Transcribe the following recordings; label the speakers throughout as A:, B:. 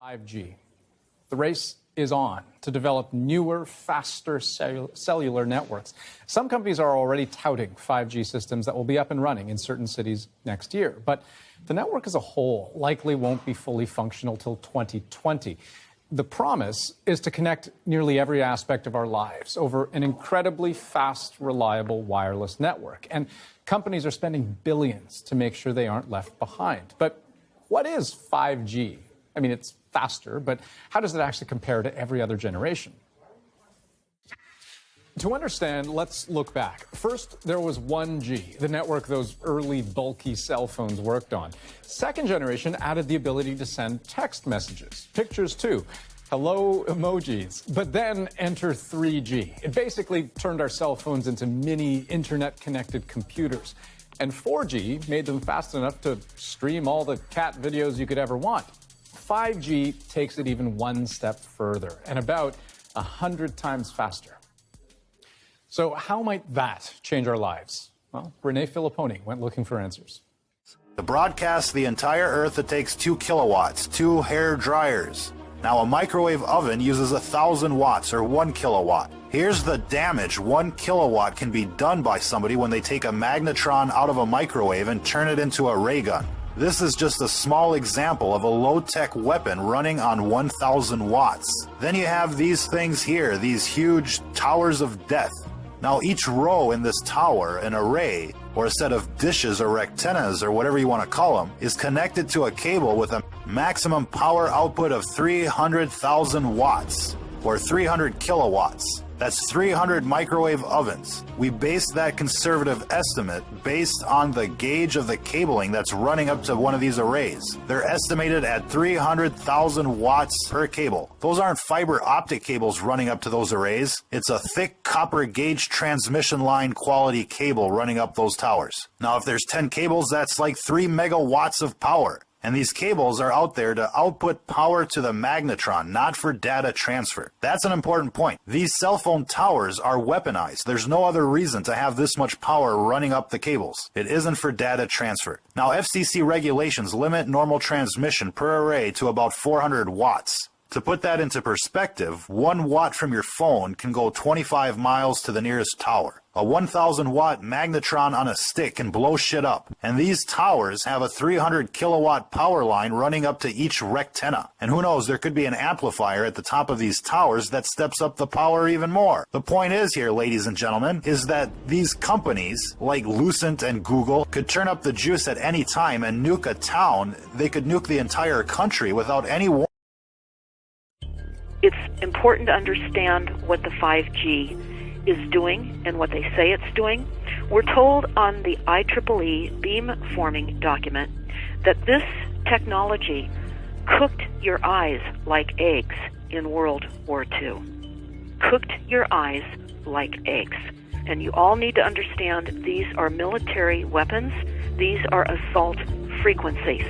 A: 5G. The race is on to develop newer, faster cellular networks. Some companies are already touting 5G systems that will be up and running in certain cities next year. But the network as a whole likely won't be fully functional till 2020. The promise is to connect nearly every aspect of our lives over an incredibly fast, reliable wireless network. And companies are spending billions to make sure they aren't left behind. But what is 5G? I mean, it's faster, but how does it actually compare to every other generation? To understand, let's look back. First, there was 1G, the network those early bulky cell phones worked on. Second generation added the ability to send text messages, pictures too, hello emojis. But then enter 3G. It basically turned our cell phones into mini internet-connected computers. And 4G made them fast enough to stream all the cat videos you could ever want. 5G takes it even one step further and about 100 times faster. So how might that change our lives? Well, Renee Filipponi went looking for answers.
B: To broadcast the entire Earth, it takes 2 kilowatts, 2 hair dryers. Now, a microwave oven uses 1,000 watts or 1 kilowatt. Here's the damage 1 kilowatt can be done by somebody when they take a magnetron out of a microwave and turn it into a ray gun. This is just a small example of a low-tech weapon running on 1,000 watts. Then you have these things here, these huge towers of death. Now each row in this tower, an array, or a set of dishes or rectennas or whatever you want to call them, is connected to a cable with a maximum power output of 300,000 watts, or 300 kilowatts. That's 300 microwave ovens. We based that conservative estimate based on the gauge of the cabling that's running up to one of these arrays. They're estimated at 300,000 watts per cable. Those aren't fiber optic cables running up to those arrays. It's a thick copper gauge transmission line quality cable running up those towers. Now, if there's 10 cables, that's like 3 megawatts of power. And these cables are out there to output power to the magnetron, not for data transfer. That's an important point. These cell phone towers are weaponized. There's no other reason to have this much power running up the cables. It isn't for data transfer. Now, FCC regulations limit normal transmission per array to about 400 watts. To put that into perspective, 1 watt from your phone can go 25 miles to the nearest tower. A 1,000 watt magnetron on a stick can blow shit up. And these towers have a 300 kilowatt power line running up to each rectenna. And who knows, there could be an amplifier at the top of these towers that steps up the power even more. The point is here, ladies and gentlemen, is that these companies, like Lucent and Google, could turn up the juice at any time and nuke a town. They could nuke the entire country without any warning.
C: It's important to understand what the 5G is doing and what they say it's doing. We're told on the IEEE beamforming document that this technology cooked your eyes like eggs in World War II. Cooked your eyes like eggs. And you all need to understand these are military weapons. These are assault frequencies.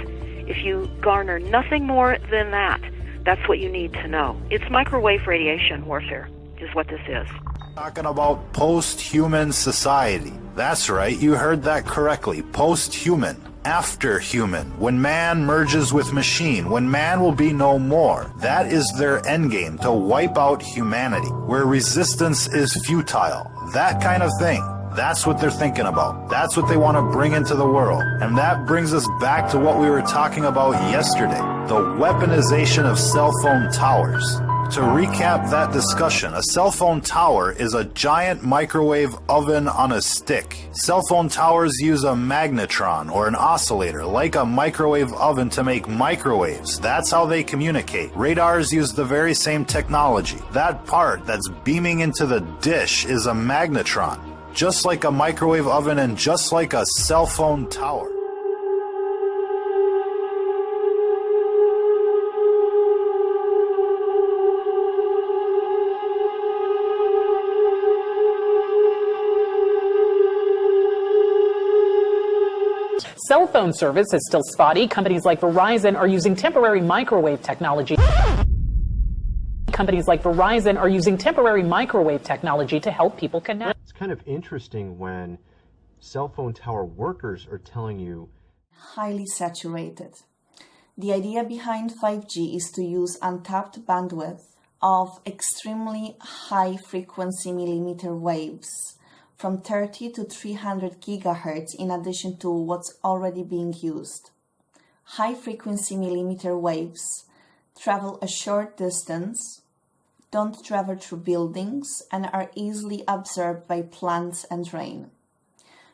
C: If you garner nothing more than that, that's what you need to know. It's microwave radiation warfare is what this is.
B: Talking about post-human society. That's right, you heard that correctly. Post-human. After human. When man merges with machine. When man will be no more. That is their endgame, to wipe out humanity. Where resistance is futile. That kind of thing. That's what they're thinking about. That's what they want to bring into the world. And that brings us back to what we were talking about yesterday. The weaponization of cell phone towers. To recap that discussion, a cell phone tower is a giant microwave oven on a stick. Cell phone towers use a magnetron or an oscillator, like a microwave oven, to make microwaves. That's how they communicate. Radars use the very same technology. That part that's beaming into the dish is a magnetron. Just like a microwave oven and just like a cell phone tower.
D: Cell phone service is still spotty. Companies like Verizon are using temporary microwave technology. Companies like Verizon are using temporary microwave technology to help people connect.
E: It's kind of interesting when cell phone tower workers are telling you
F: highly saturated. The idea behind 5G is to use untapped bandwidth of extremely high frequency millimeter waves from 30 to 300 gigahertz in addition to what's already being used. High frequency millimeter waves travel a short distance, don't travel through buildings, and are easily absorbed by plants and rain.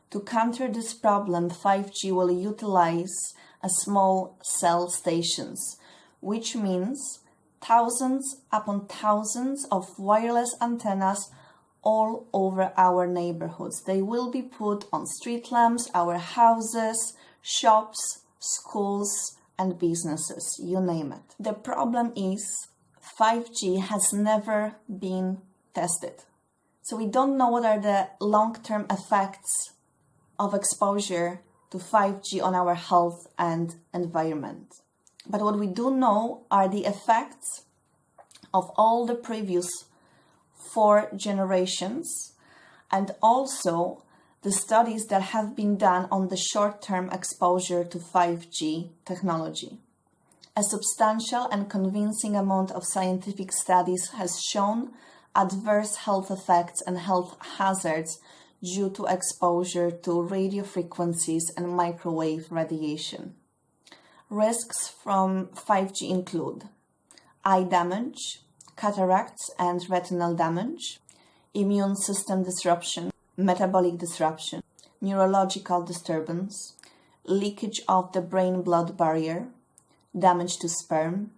F: To counter this problem, 5G will utilize a small cell stations, which means thousands upon thousands of wireless antennas all over our neighborhoods. They will be put on street lamps, our houses, shops, schools, and businesses, you name it. The problem is 5G has never been tested. So we don't know what are the long-term effects of exposure to 5G on our health and environment. But what we do know are the effects of all the previous 4 generations, and also the studies that have been done on the short-term exposure to 5G technology. A substantial and convincing amount of scientific studies has shown adverse health effects and health hazards due to exposure to radio frequencies and microwave radiation. Risks from 5G include eye damage, cataracts and retinal damage, immune system disruption, metabolic disruption, neurological disturbance, leakage of the brain-blood barrier, damage to sperm,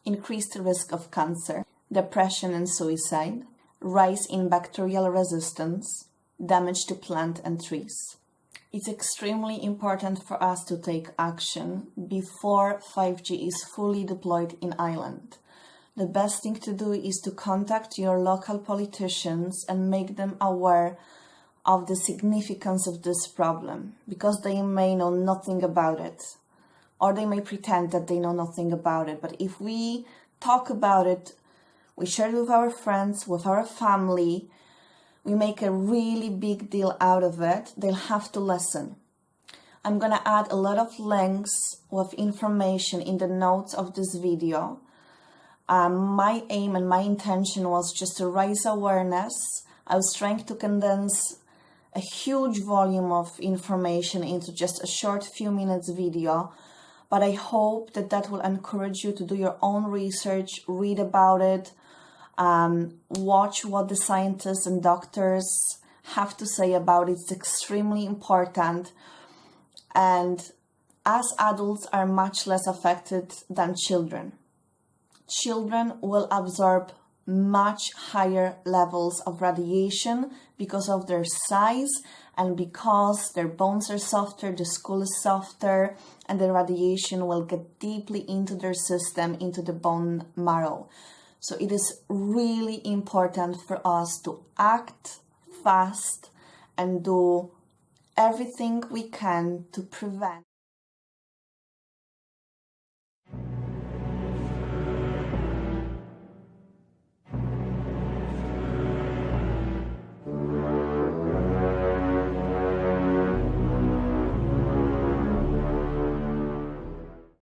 F: increased risk of cancer, depression and suicide, rise in bacterial resistance, damage to plant and trees. It's extremely important for us to take action before 5G is fully deployed in Ireland. The best thing to do is to contact your local politicians and make them aware of the significance of this problem, because they may know nothing about it, or they may pretend that they know nothing about it. But if we talk about it, we share it with our friends, with our family, we make a really big deal out of it, they'll have to listen. I'm going to add a lot of links with information in the notes of this video. My aim and my intention was just to raise awareness. I was trying to condense a huge volume of information into just a short few minutes video, but I hope that that will encourage you to do your own research, read about it, watch what the scientists and doctors have to say about it. It's extremely important, and as adults are much less affected than children. Children will absorb much higher levels of radiation because of their size and because their bones are softer, the skull is softer, and the radiation will get deeply into their system, into the bone marrow. So it is really important for us to act fast and do everything we can to prevent